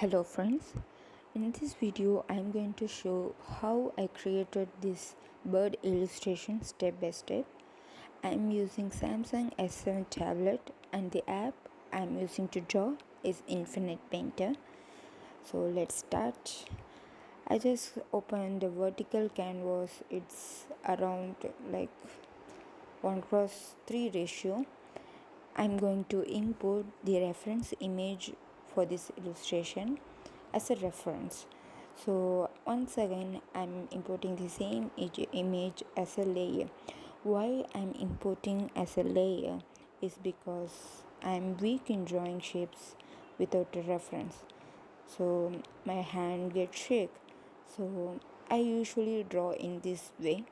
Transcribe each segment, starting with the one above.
Hello friends, in this video I am going to show how I created this bird illustration step by step. I am using Samsung S7 tablet and the app I am using to draw is Infinite Painter. So let's start. I just opened the vertical canvas. It's around like 1:3 ratio. I'm going to import the reference image for this illustration as a reference. So once again I'm importing the same image as a layer. Why I'm importing as a layer is because I'm weak in drawing shapes without a reference. So my hand gets shake. So I usually draw in this way.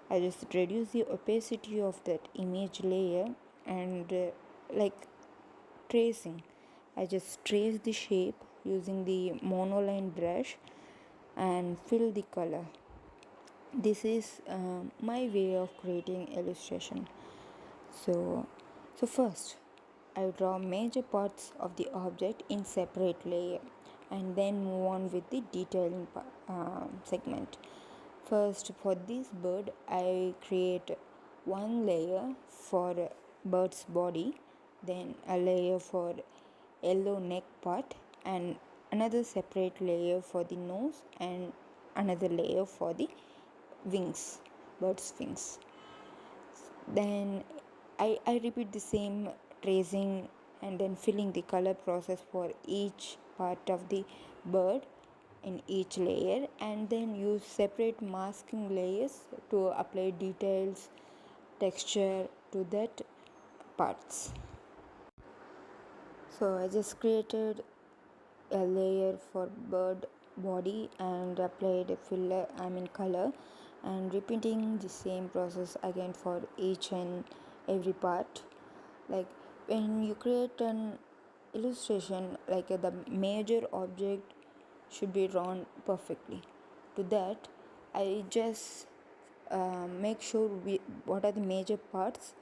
I just reduce the opacity of that image layer and like tracing. I just trace the shape using the monoline brush and fill the color. This is my way of creating illustration. So, so first I draw major parts of the object in separate layer and then move on with the detailing segment. First, for this bird, I create one layer for bird's body, then a layer for yellow neck part, and another separate layer for the nose, and another layer for the wings, bird's wings. Then I repeat the same tracing and then filling the color process for each part of the bird in each layer, and then use separate masking layers to apply details texture to that parts. So I just created a layer for bird body and applied a filler color, and repeating the same process again for each and every part. Like when you create an illustration, like the major object should be drawn perfectly. To that I just make sure what are the major parts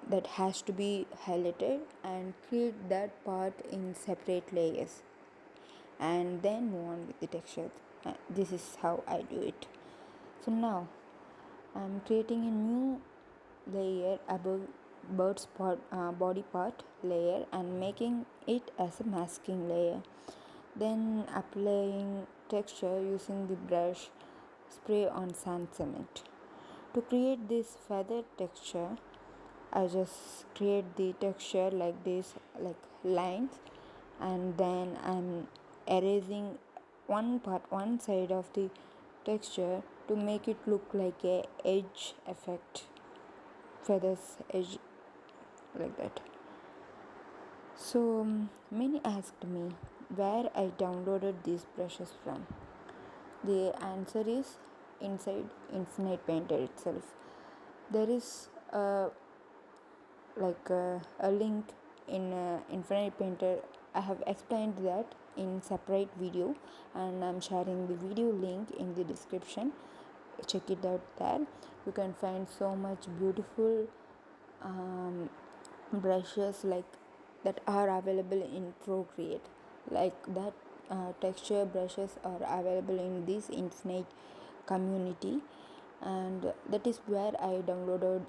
that has to be highlighted and create that part in separate layers and then move on with the texture. This is how I do it. So now I'm creating a new layer above bird's body part layer and making it as a masking layer, then applying texture using the brush spray on sand cement. To create this feather texture, I just create the texture like this, like lines, and then I'm erasing one side of the texture to make it look like a edge effect, feathers edge, like that. So many asked me where I downloaded these brushes from. The answer is inside Infinite Painter itself. There is a link in Infinite Painter. I have explained that in separate video, and I'm sharing the video link in the description. Check it out there. You can find so much beautiful brushes like that are available in Procreate, like that. Texture brushes are available in this Infinite community, and that is where I downloaded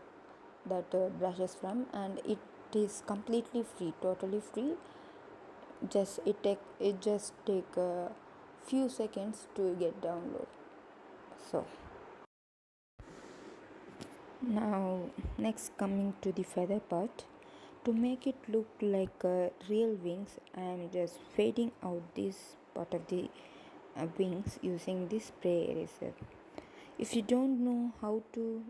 that brushes from, and it is completely free, totally free. It just take a few seconds to get download. So now next, coming to the feather part. To make it look like real wings, I am just fading out this part of the wings using this spray eraser. If you don't know how to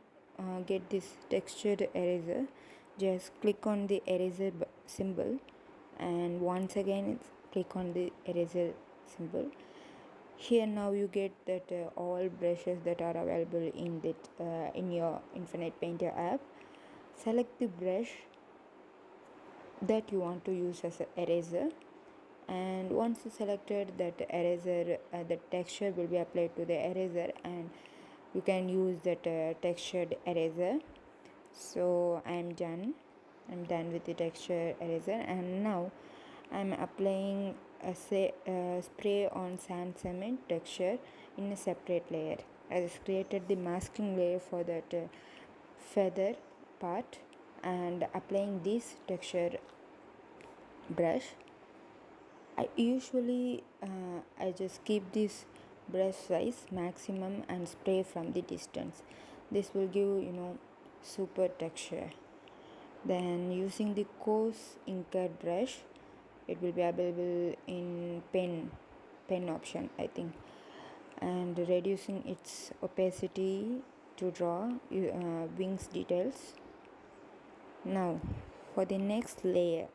get this textured eraser, just click on the eraser symbol, and once again click on the eraser symbol. Here now you get that all brushes that are available in that in your Infinite Painter app. Select the brush that you want to use as an eraser, and once you selected that eraser, the texture will be applied to the eraser, and you can use that textured eraser. So I'm done with the texture eraser, and now I'm applying a spray on sand cement texture in a separate layer. I just created the masking layer for that feather part and applying this texture brush. I just keep this brush size maximum and spray from the distance. This will give super texture. Then using the coarse inker brush, it will be available in pen option I think, and reducing its opacity to draw wings details. Now for the next layer,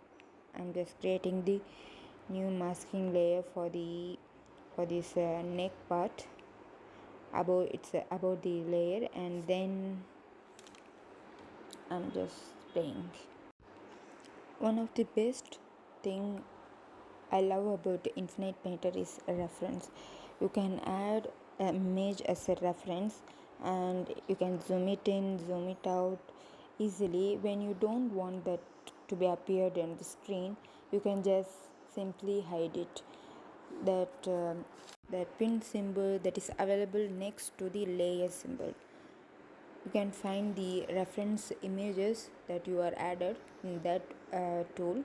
I'm just creating the new masking layer for this neck part above the layer, and then I'm just spraying. One of the best thing I love about Infinite Painter is a reference. You can add an image as a reference and you can zoom it in, zoom it out easily. When you don't want that to be appeared on the screen, you can just simply hide it. That pin symbol that is available next to the layer symbol. You can find the reference images that you are added in that tool.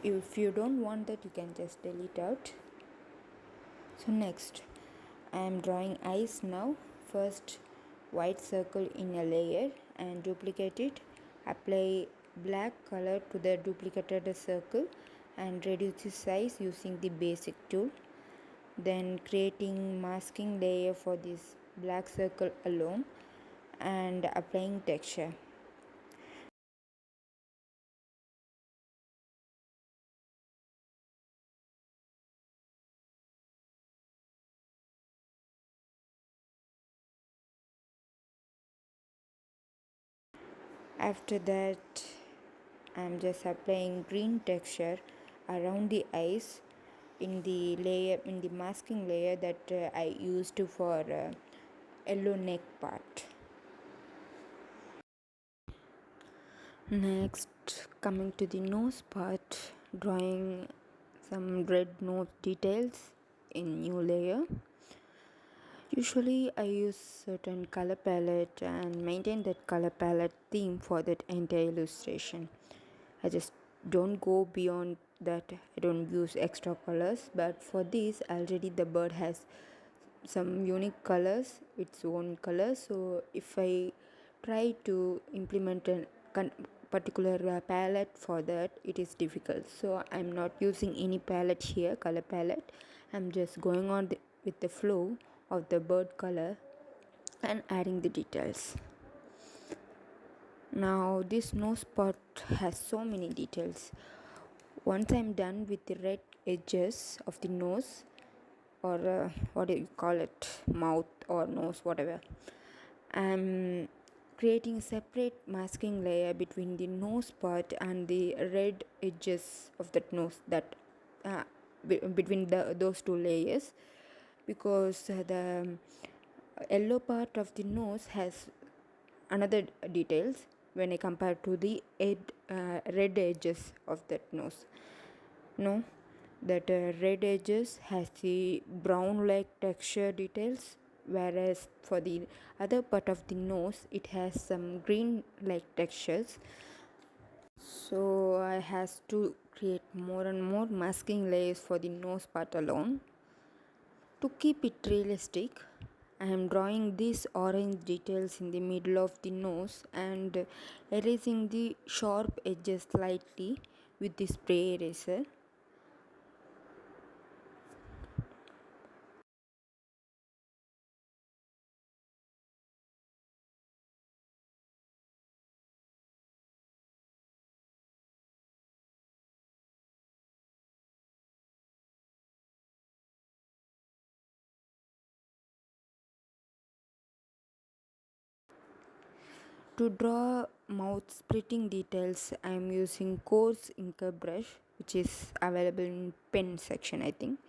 If you don't want that, you can just delete out. So next I am drawing eyes now. First, white circle in a layer and duplicate it. Apply black color to the duplicated circle and reduce the size using the basic tool. Then creating masking layer for this black circle alone and applying texture. After that, I'm just applying green texture around the eyes in the masking layer that I used for yellow neck part. Next, coming to the nose part, drawing some red nose details in new layer. Usually I use certain color palette and maintain that color palette theme for that entire illustration. I just don't go beyond that. I don't use extra colors, but for this already the bird has some unique colors, its own colors. So if I try to implement a particular palette for that, it is difficult. So I'm not using any palette here, color palette. I'm just going on with the flow of the bird color and adding the details. Now this nose part has so many details. Once I'm done with the red edges of the nose, or what do you call it, mouth or nose, whatever, I'm creating a separate masking layer between the nose part and the red edges of that nose, that between those two layers, because the yellow part of the nose has another details when I compare to the red edges of that nose. No, that red edges has the brown like texture details, whereas for the other part of the nose it has some green like textures. So I has to create more and more masking layers for the nose part alone. To keep it realistic, I am drawing these orange details in the middle of the nose and erasing the sharp edges slightly with the spray eraser. To draw mouth splitting details, I am using coarse inker brush, which is available in pen section I think.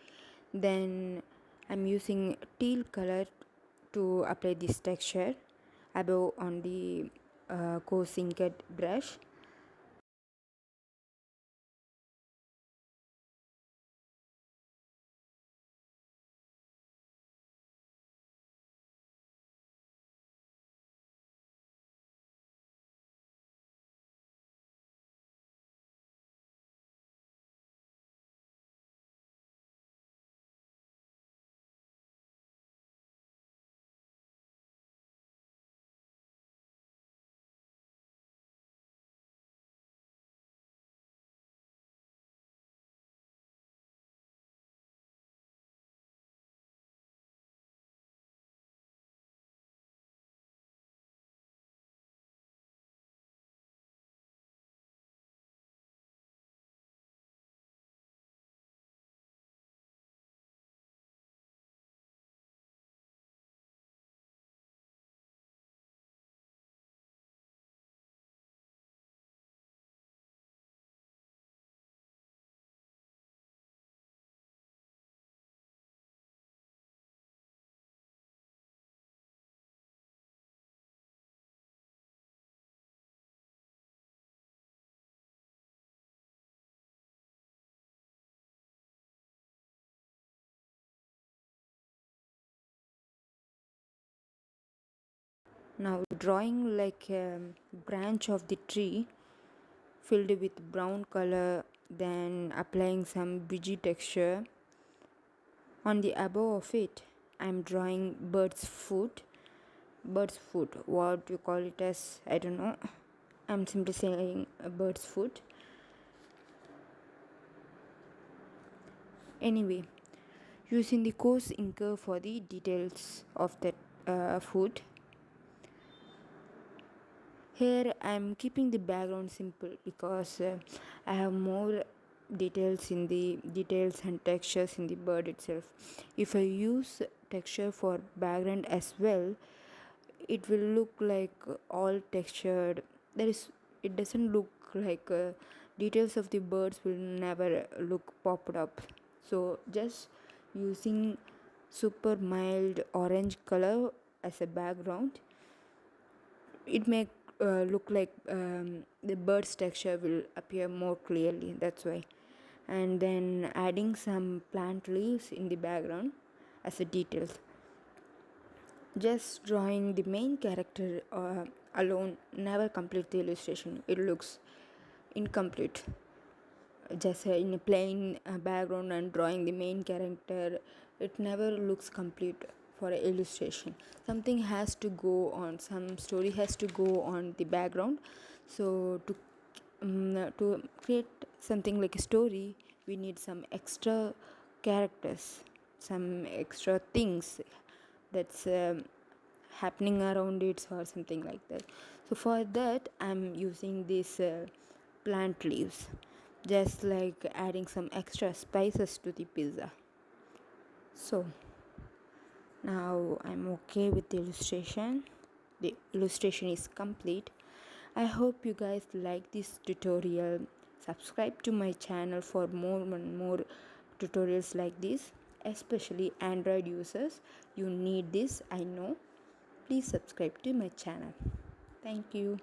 Then I'm using teal color to apply this texture above on the coarse inker brush. Now drawing like a branch of the tree filled with brown color, then applying some bridgy texture. On the above of it, I'm drawing bird's foot, what you call it as, I don't know. I'm simply saying a bird's foot. Anyway, using the coarse inker for the details of that foot. Here I'm keeping the background simple because I have more details and textures in the bird itself. If I use texture for background as well, it will look like all textured. It doesn't look like details of the birds will never look popped up. So just using super mild orange color as a background, it may look like the bird's texture will appear more clearly, that's why. And then adding some plant leaves in the background as a detail. Just drawing the main character alone never complete the illustration, it looks incomplete. Just in a plain background and drawing the main character, it never looks complete for an illustration. Something has to go on, some story has to go on the background. So to create something like a story, we need some extra characters, some extra things that's happening around it or something like that. So for that I'm using these plant leaves, just like adding some extra spices to the pizza. So now I'm okay with the illustration. The illustration is complete. I hope you guys like this tutorial. Subscribe to my channel for more and more tutorials like this, especially Android users. You need this, I know. Please subscribe to my channel. Thank you.